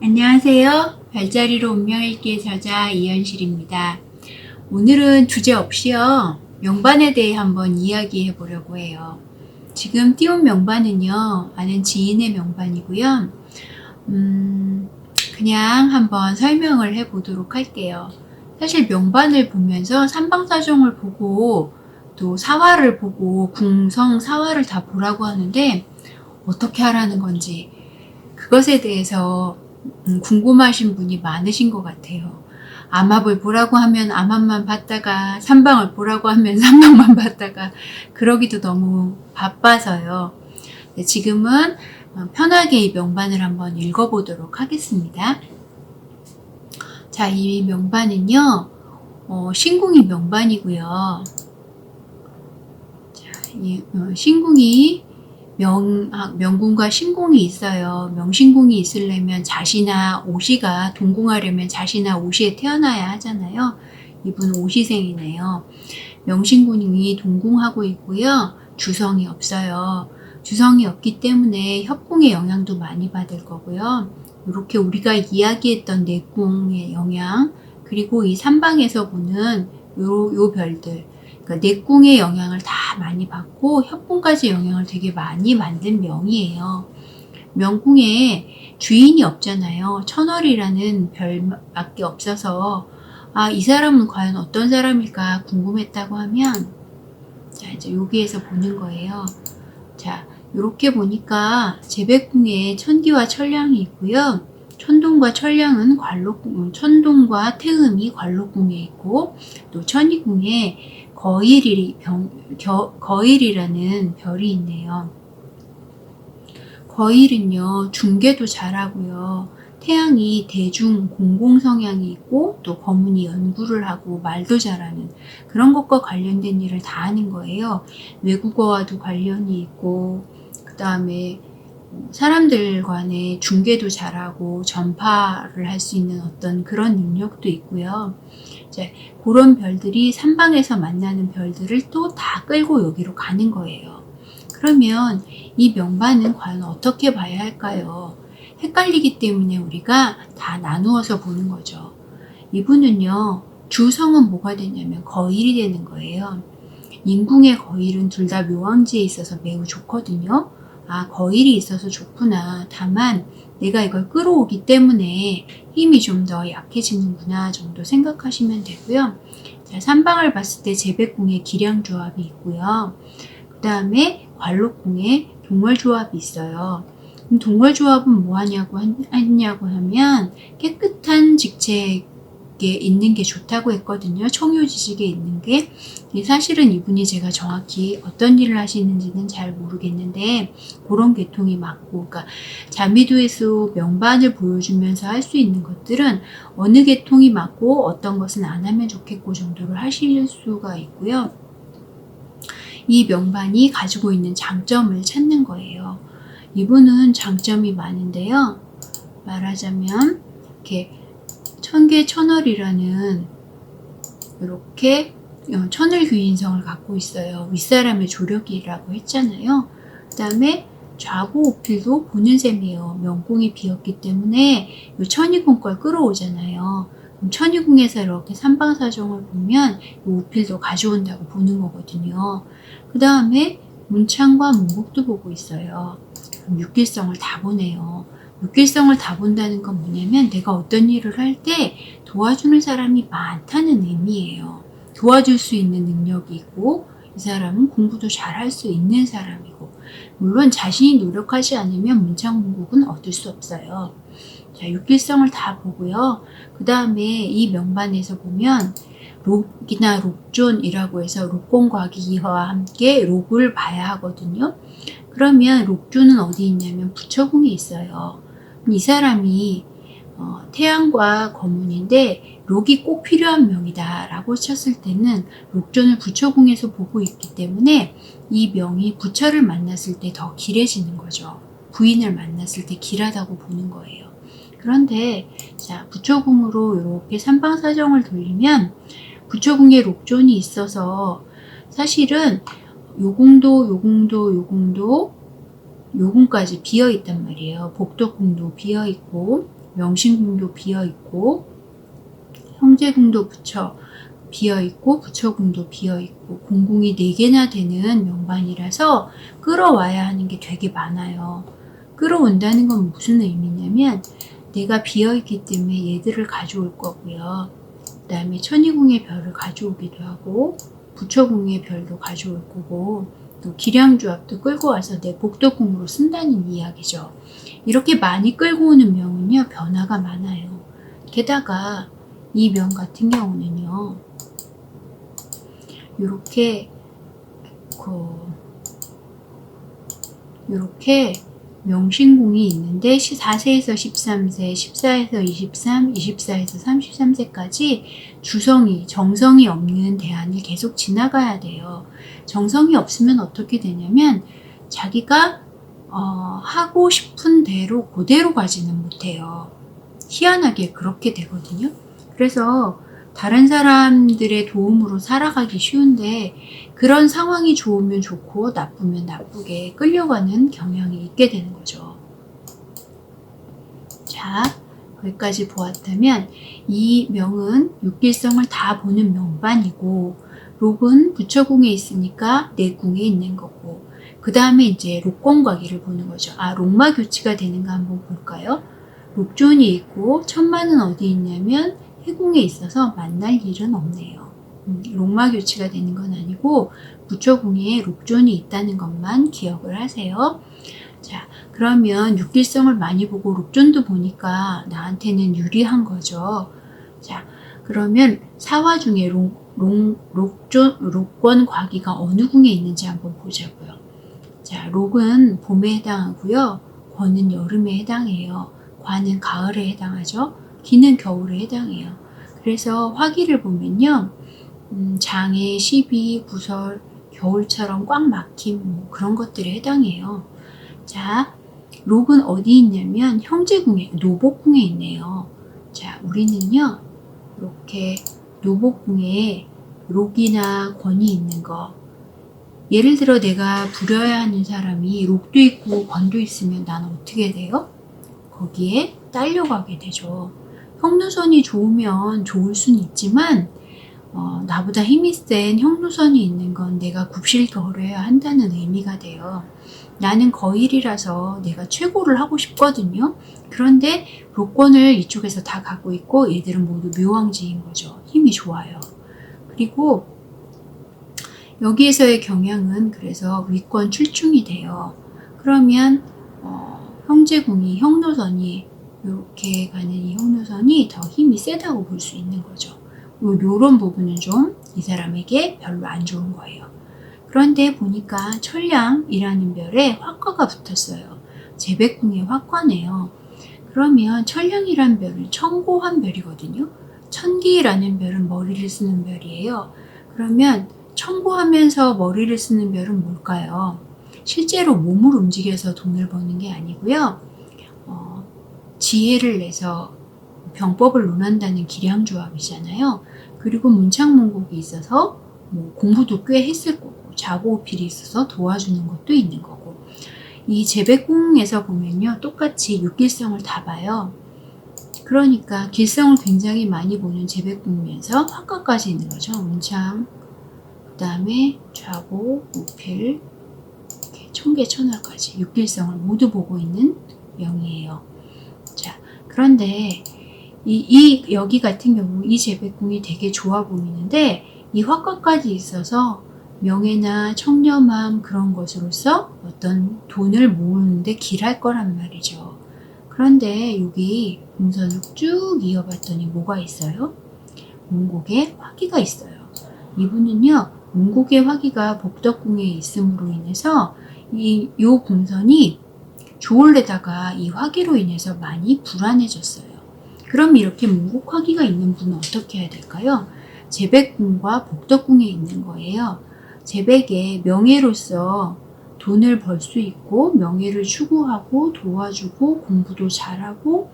안녕하세요. 별자리로 운명읽기의 저자 이현실입니다. 오늘은 주제 없이요. 명반에 대해 한번 이야기해 보려고 해요. 지금 띄운 명반은요. 아는 지인의 명반이고요. 그냥 한번 설명을 해 보도록 할게요. 사실 명반을 보면서 삼방사정을 보고 또 사화를 보고 궁성 사화를 다 보라고 하는데 어떻게 하라는 건지 그것에 대해서 궁금하신 분이 많으신 것 같아요. 암합을 보라고 하면 암합만 봤다가 삼방을 보라고 하면 삼방만 봤다가 그러기도 너무 바빠서요. 지금은 편하게 이 명반을 한번 읽어보도록 하겠습니다. 자, 이 명반은요. 신궁이 명반이고요. 자, 신궁이 명궁과 신궁이 있어요. 명신궁이 있으려면 자시나 오시가 동궁하려면 자시나 오시에 태어나야 하잖아요. 이분 오시생이네요. 명신궁이 동궁하고 있고요. 주성이 없어요. 주성이 없기 때문에 협궁의 영향도 많이 받을 거고요. 이렇게 우리가 이야기했던 내궁의 영향, 그리고 이 삼방에서 보는 요 별들, 그러니까 내궁의 영향을 다 많이 받고 협궁까지 영향을 되게 많이 만든 명이에요. 명궁에 주인이 없잖아요. 천월이라는 별밖에 없어서 이 사람은 과연 어떤 사람일까 궁금했다고 하면 자, 이제 여기에서 보는 거예요. 자, 이렇게 보니까 제백궁에 천기와 천량이 있고요. 천동과 천량은 천동과 태음이 관록궁에 있고 또 천이궁에 거일이라는 별이 있네요. 거일은요, 중계도 잘하고요. 태양이 대중 공공 성향이 있고 또 거문이 연구를 하고 말도 잘하는 그런 것과 관련된 일을 다 하는 거예요. 외국어와도 관련이 있고 그 다음에 사람들 간에 중계도 잘하고 전파를 할 수 있는 어떤 그런 능력도 있고요. 이제 그런 별들이 삼방에서 만나는 별들을 또 다 끌고 여기로 가는 거예요. 그러면 이 명반은 과연 어떻게 봐야 할까요? 헷갈리기 때문에 우리가 다 나누어서 보는 거죠. 이분은요, 주성은 뭐가 되냐면 거일이 되는 거예요. 인궁의 거일은 둘 다 묘왕지에 있어서 매우 좋거든요. 거일이 있어서 좋구나. 다만 내가 이걸 끌어오기 때문에 힘이 좀 더 약해지는구나 정도 생각하시면 되고요. 자, 삼방을 봤을 때 제백궁에 기량조합이 있고요. 그 다음에 관록궁에 동월조합이 있어요. 그럼 동월조합은 뭐 하냐고 하면 깨끗한 직책에 있는 게 좋다고 했거든요. 청요지식에 있는 게. 사실은 이분이 제가 정확히 어떤 일을 하시는지는 잘 모르겠는데 그런 계통이 맞고, 그러니까 자미도에서 명반을 보여주면서 할 수 있는 것들은 어느 계통이 맞고 어떤 것은 안 하면 좋겠고 정도를 하실 수가 있고요. 이 명반이 가지고 있는 장점을 찾는 거예요. 이분은 장점이 많은데요. 말하자면 이렇게 천계천월이라는 이렇게 천을귀인성을 갖고 있어요. 윗사람의 조력이라고 했잖아요. 그 다음에 좌고 우필도 보는 셈이에요. 명궁이 비었기 때문에 이 천이궁 걸 끌어오잖아요. 그럼 천이궁에서 이렇게 삼방사정을 보면 이 우필도 가져온다고 보는 거거든요. 그 다음에 문창과 문복도 보고 있어요. 그럼 육길성을 다 보네요. 육길성을 다 본다는 건 뭐냐면 내가 어떤 일을 할 때 도와주는 사람이 많다는 의미예요. 도와줄 수 있는 능력이 있고 이 사람은 공부도 잘할 수 있는 사람이고, 물론 자신이 노력하지 않으면 문창문복은 얻을 수 없어요. 자, 육길성을 다 보고요. 그 다음에 이 명반에서 보면 록이나 록존이라고 해서 록공과기와 함께 록을 봐야 하거든요. 그러면 록존은 어디 있냐면 부처궁에 있어요. 이 사람이 태양과 거문인데 록이 꼭 필요한 명이다 라고 쳤을 때는 록존을 부처궁에서 보고 있기 때문에 이 명이 부처를 만났을 때 더 길해지는 거죠. 부인을 만났을 때 길하다고 보는 거예요. 그런데 자, 부처궁으로 이렇게 삼방사정을 돌리면 부처궁에 록존이 있어서 사실은 요궁까지 비어 있단 말이에요. 복덕궁도 비어 있고 명신궁도 비어있고 형제궁도 비어있고 부처궁도 비어있고 공궁이 4개나 되는 명반이라서 끌어와야 하는 게 되게 많아요. 끌어온다는 건 무슨 의미냐면 내가 비어있기 때문에 얘들을 가져올 거고요. 그 다음에 천희궁의 별을 가져오기도 하고 부처궁의 별도 가져올 거고 또 기량주합도 끌고 와서 내 복덕궁으로 쓴다는 이야기죠. 이렇게 많이 끌고 오는 명은요, 변화가 많아요. 게다가 이 명 같은 경우는요, 이렇게 명신궁이 있는데 4세에서 13세, 14에서 23, 24에서 33세까지 정성이 없는 대안을 계속 지나가야 돼요. 정성이 없으면 어떻게 되냐면 자기가 하고 싶은 대로 그대로 가지는 못해요. 희한하게 그렇게 되거든요. 그래서 다른 사람들의 도움으로 살아가기 쉬운데 그런 상황이 좋으면 좋고 나쁘면 나쁘게 끌려가는 경향이 있게 되는 거죠. 자, 거기까지 보았다면 이 명은 육길성을 다 보는 명반이고 록은 부처궁에 있으니까 내 궁에 있는 거고 그 다음에 이제 록권과기를 보는 거죠. 록마 교치가 되는가 한번 볼까요? 록존이 있고 천마는 어디 있냐면 해궁에 있어서 만날 일은 없네요. 록마 교치가 되는 건 아니고 부처궁에 록존이 있다는 것만 기억을 하세요. 자, 그러면 육길성을 많이 보고 록존도 보니까 나한테는 유리한 거죠. 자, 그러면 사화 중에 록권 과기가 어느 궁에 있는지 한번 보자고요. 자, 록은 봄에 해당하고요. 권은 여름에 해당해요. 과는 가을에 해당하죠. 기는 겨울에 해당해요. 그래서 화기를 보면요. 장애, 시비, 구설, 겨울처럼 꽉 막힘 그런 것들에 해당해요. 자, 록은 어디 있냐면 형제궁에, 노복궁에 있네요. 자, 우리는요. 이렇게 노복궁에 록이나 권이 있는 거 예를 들어 내가 부려야 하는 사람이 록도 있고 권도 있으면 나는 어떻게 돼요? 거기에 딸려가게 되죠. 형노선이 좋으면 좋을 순 있지만 나보다 힘이 센 형노선이 있는 건 내가 굽실거려야 한다는 의미가 돼요. 나는 거일이라서 내가 최고를 하고 싶거든요. 그런데 록권을 이쪽에서 다 갖고 있고 얘들은 모두 묘왕지인 거죠. 힘이 좋아요. 그리고 여기에서의 경향은 그래서 위권 출중이 돼요. 그러면 형제궁이 형노선이 이렇게 가는 이 형노선이 더 힘이 세다고 볼 수 있는 거죠. 요런 부분은 좀 이 사람에게 별로 안 좋은 거예요. 그런데 보니까 천량이라는 별에 화과가 붙었어요. 제백궁의 화과네요. 그러면 천량이라는 별은 천고한 별이거든요. 천기라는 별은 머리를 쓰는 별이에요. 그러면 천고하면서 머리를 쓰는 별은 뭘까요? 실제로 몸을 움직여서 돈을 버는 게 아니고요. 지혜를 내서 병법을 논한다는 기량조합이잖아요. 그리고 문창문곡이 있어서 공부도 꽤 했을 거고 자고우필이 있어서 도와주는 것도 있는 거고 이 제백궁에서 보면요. 똑같이 육길성을 다 봐요. 그러니까 길성을 굉장히 많이 보는 제백궁면서 화과까지 있는 거죠. 문창, 그 다음에 좌고, 우필, 청계, 천월까지 육길성을 모두 보고 있는 명이에요. 자, 그런데 여기 같은 경우 이 제백궁이 되게 좋아 보이는데 이 화과까지 있어서 명예나 청렴함 그런 것으로서 어떤 돈을 모으는데 길할 거란 말이죠. 그런데 여기 동선을 쭉 이어봤더니 뭐가 있어요? 문곡에 화기가 있어요. 이분은요, 문곡에 화기가 복덕궁에 있음으로 인해서 요 궁선이 좋을래다가 이 화기로 인해서 많이 불안해졌어요. 그럼 이렇게 문곡 화기가 있는 분은 어떻게 해야 될까요? 제백궁과 복덕궁에 있는 거예요. 제백에 명예로서 돈을 벌 수 있고 명예를 추구하고 도와주고 공부도 잘하고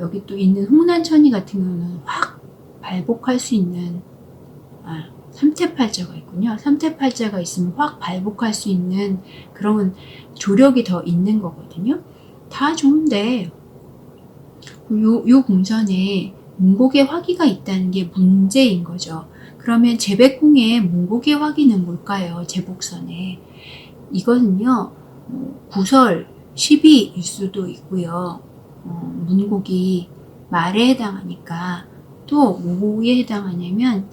여기 또 있는 홍난천이 같은 경우는 확 발복할 수 있는 삼태팔자가 있군요. 삼태팔자가 있으면 확 발복할 수 있는 그런 조력이 더 있는 거거든요. 다 좋은데 요 공선에 문곡의 화기가 있다는 게 문제인 거죠. 그러면 제백궁의 문곡의 화기는 뭘까요? 제복선에. 이거는요, 구설, 시비일 수도 있고요. 문곡이 말에 해당하니까 또 뭐에 해당하냐면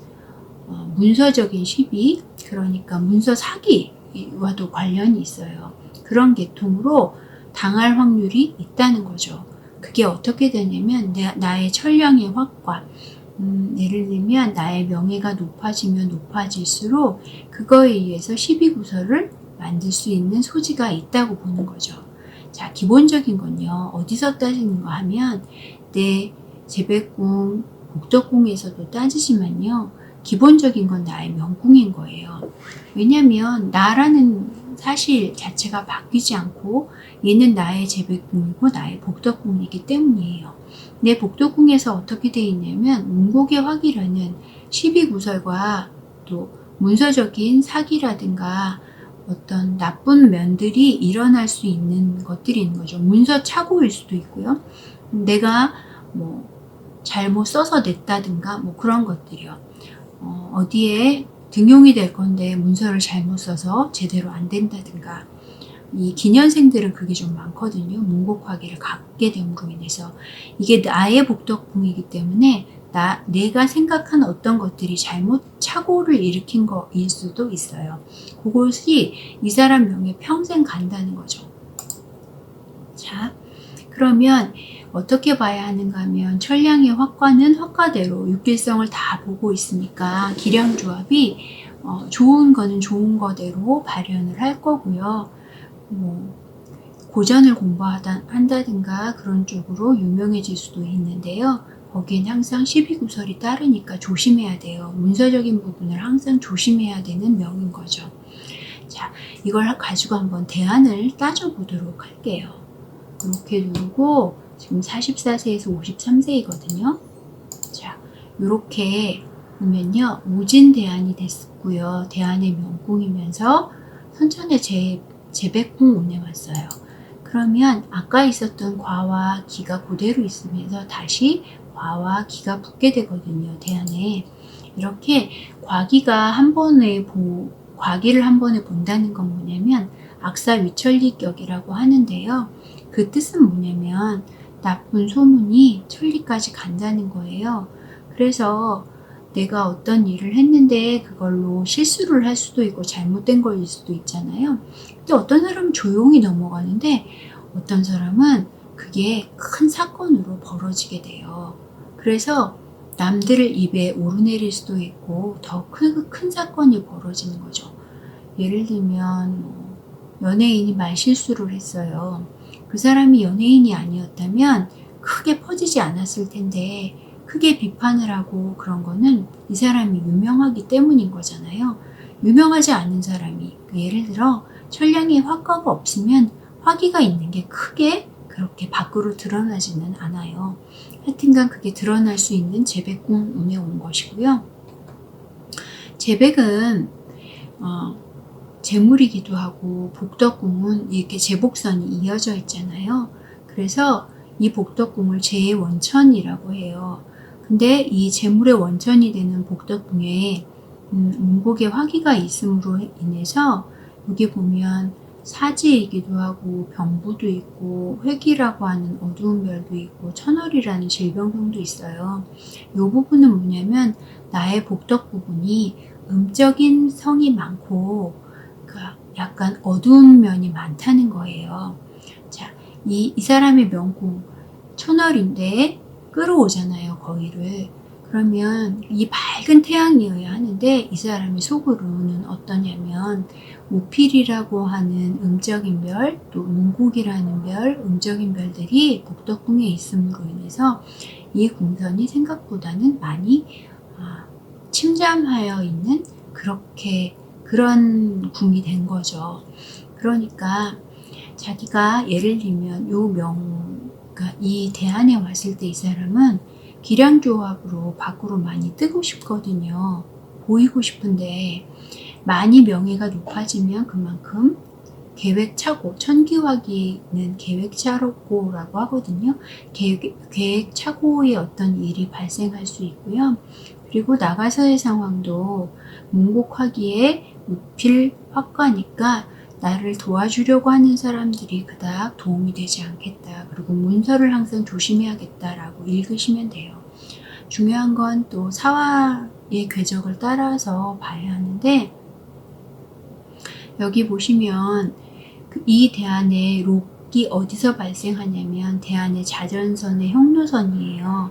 문서적인 시비, 그러니까 문서 사기와도 관련이 있어요. 그런 계통으로 당할 확률이 있다는 거죠. 그게 어떻게 되냐면 나의 천량의 확과, 예를 들면 나의 명예가 높아지면 높아질수록 그거에 의해서 시비구설을 만들 수 있는 소지가 있다고 보는 거죠. 자, 기본적인 건요, 어디서 따지는 거 하면 내 제백궁, 복덕궁에서도 따지지만요, 기본적인 건 나의 명궁인 거예요. 왜냐면 나라는 사실 자체가 바뀌지 않고 얘는 나의 제백궁이고 나의 복덕궁이기 때문이에요. 내 복덕궁에서 어떻게 되어 있냐면 문곡의 화기라는 시비구설과 또 문서적인 사기라든가 어떤 나쁜 면들이 일어날 수 있는 것들이 있는 거죠. 문서 착오일 수도 있고요. 내가 뭐 잘못 써서 냈다든가 뭐 그런 것들이요. 어디에 등용이 될 건데 문서를 잘못 써서 제대로 안 된다든가, 이 기년생들은 그게 좀 많거든요. 문곡화기를 갖게 됨으로 인해서 이게 나의 복덕궁이기 때문에 내가 생각한 어떤 것들이 잘못 착오를 일으킨 거일 수도 있어요. 그것이 이 사람 명에 평생 간다는 거죠. 자, 그러면 어떻게 봐야 하는가 하면 천량의 화과는 화과대로 육길성을 다 보고 있으니까 기량조합이 좋은 거는 좋은 거대로 발현을 할 거고요. 뭐 고전을 공부한다든가 그런 쪽으로 유명해질 수도 있는데요. 거기엔 항상 시비구설이 따르니까 조심해야 돼요. 문서적인 부분을 항상 조심해야 되는 명인 거죠. 자, 이걸 가지고 한번 대안을 따져보도록 할게요. 이렇게 누르고 지금 44세에서 53세이거든요. 자, 이렇게 보면요, 우진 대안이 됐고요. 대안의 명궁이면서 선천의 제백궁 운에 왔어요. 그러면 아까 있었던 과와 기가 그대로 있으면서 다시 과와 기가 붙게 되거든요. 대안에. 이렇게 과기를 한 번에 본다는 건 뭐냐면 악사 위천리격이라고 하는데요. 그 뜻은 뭐냐면 나쁜 소문이 천리까지 간다는 거예요. 그래서 내가 어떤 일을 했는데 그걸로 실수를 할 수도 있고 잘못된 거일 수도 있잖아요. 근데 어떤 사람은 조용히 넘어가는데 어떤 사람은 그게 큰 사건으로 벌어지게 돼요. 그래서 남들을 입에 오르내릴 수도 있고 더 큰 사건이 벌어지는 거죠. 예를 들면 연예인이 말실수를 했어요. 그 사람이 연예인이 아니었다면 크게 퍼지지 않았을 텐데 크게 비판을 하고 그런 거는 이 사람이 유명하기 때문인 거잖아요. 유명하지 않은 사람이, 예를 들어 천량의 화과가 없으면 화기가 있는 게 크게 그렇게 밖으로 드러나지는 않아요. 하여튼간 그게 드러날 수 있는 제백궁 운에 온 것이고요. 제백은 재물이기도 하고 복덕궁은 이렇게 제복선이 이어져 있잖아요. 그래서 이 복덕궁을 제원천이라고 해요. 근데 이 재물의 원천이 되는 복덕궁에 문곡의 화기가 있음으로 인해서 여기 보면 사지이기도 하고 병부도 있고 회기라고 하는 어두운 별도 있고 천월이라는 질병성도 있어요. 이 부분은 뭐냐면 나의 복덕 부분이 음적인 성이 많고 약간 어두운 면이 많다는 거예요. 자, 이 사람의 명궁 천월인데 끌어오잖아요, 거기를. 그러면 이 밝은 태양이어야 하는데 이 사람의 속으로는 어떠냐면 우필이라고 하는 음적인 별, 또 문곡이라는 별, 음적인 별들이 복덕궁에 있음으로 인해서 이 궁선이 생각보다는 많이 침잠하여 있는 그런 궁이 된 거죠. 그러니까 자기가 예를 들면 이 대안에 왔을 때 이 사람은 기량조합으로 밖으로 많이 뜨고 싶거든요. 보이고 싶은데 많이 명예가 높아지면 그만큼 계획착오, 천기화기는 계획착오라고 하거든요. 계획착오의 어떤 일이 발생할 수 있고요. 그리고 나가서의 상황도 문곡화기에 무필 화과니까 나를 도와주려고 하는 사람들이 그닥 도움이 되지 않겠다. 그리고 문서를 항상 조심해야겠다라고 읽으시면 돼요. 중요한 건 또 사화의 궤적을 따라서 봐야 하는데, 여기 보시면 이 대안의 록이 어디서 발생하냐면 대안의 자전선의 형노선이에요.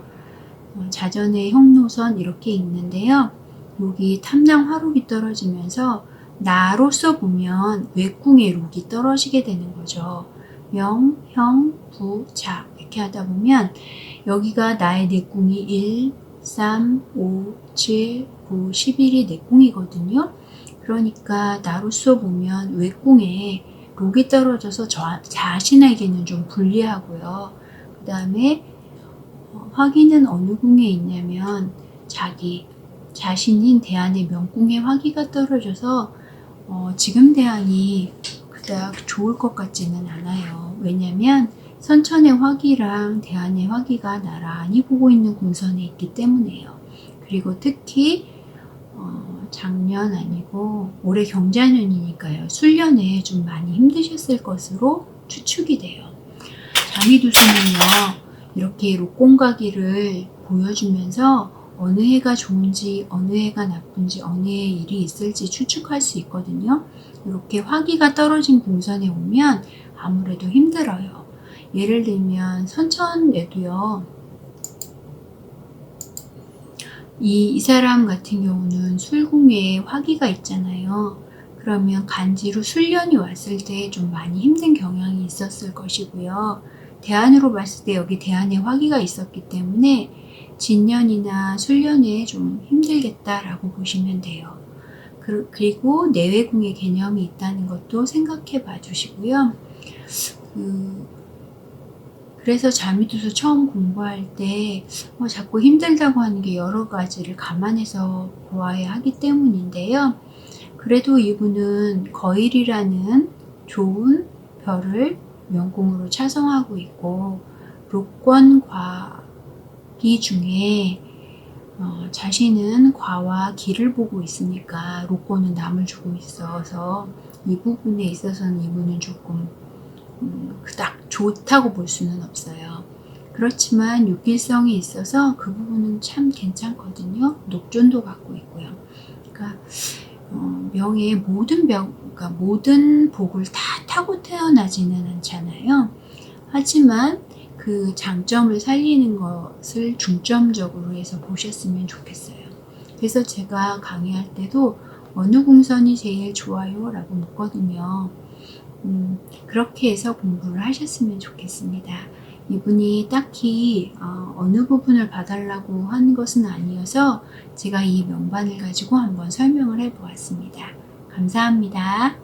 자전의 형노선 이렇게 있는데요. 여기 탐랑 화록이 떨어지면서 나로서 보면 외궁의 록이 떨어지게 되는 거죠. 명, 형, 부, 자 이렇게 하다 보면 여기가 나의 내궁이 1, 3, 5, 7, 9, 11이 내궁이거든요. 그러니까 나로서 보면 외궁에 록이 떨어져서 자신에게는 좀 불리하고요. 그 다음에 화기는 어느 궁에 있냐면 자신인 대안의 명궁에 화기가 떨어져서 지금 대안이 그닥 좋을 것 같지는 않아요. 왜냐면 선천의 화기랑 대안의 화기가 나란히 보고 있는 궁선에 있기 때문에요. 그리고 특히 작년 아니고 올해 경자년이니까요. 술년에 좀 많이 힘드셨을 것으로 추측이 돼요. 자미두수는요. 이렇게 록공가기를 보여주면서 어느 해가 좋은지 어느 해가 나쁜지 어느 해에 일이 있을지 추측할 수 있거든요. 이렇게 화기가 떨어진 궁선에 오면 아무래도 힘들어요. 예를 들면 선천에도요. 이 사람 같은 경우는 술궁에 화기가 있잖아요. 그러면 간지로 술년이 왔을 때 좀 많이 힘든 경향이 있었을 것이고요. 대안으로 봤을 때 여기 대안에 화기가 있었기 때문에 진년이나 술년에 좀 힘들겠다라고 보시면 돼요. 그리고 내외궁의 개념이 있다는 것도 생각해 봐 주시고요. 그래서 자미두수 처음 공부할 때 자꾸 힘들다고 하는 게 여러 가지를 감안해서 보아야 하기 때문인데요. 그래도 이분은 거일이라는 좋은 별을 명궁으로 차성하고 있고 록권과기 중에 자신은 과와 기를 보고 있으니까 록권은 남을 주고 있어서 이 부분에 있어서는 이분은 조금 그닥 좋다고 볼 수는 없어요. 그렇지만 육길성이 있어서 그 부분은 참 괜찮거든요. 녹존도 갖고 있고요. 그러니까 명의 그러니까 모든 복을 다 타고 태어나지는 않잖아요. 하지만 그 장점을 살리는 것을 중점적으로 해서 보셨으면 좋겠어요. 그래서 제가 강의할 때도 어느 궁선이 제일 좋아요? 라고 묻거든요. 그렇게 해서 공부를 하셨으면 좋겠습니다. 이분이 딱히 어느 부분을 봐달라고 하는 것은 아니어서 제가 이 명반을 가지고 한번 설명을 해보았습니다. 감사합니다.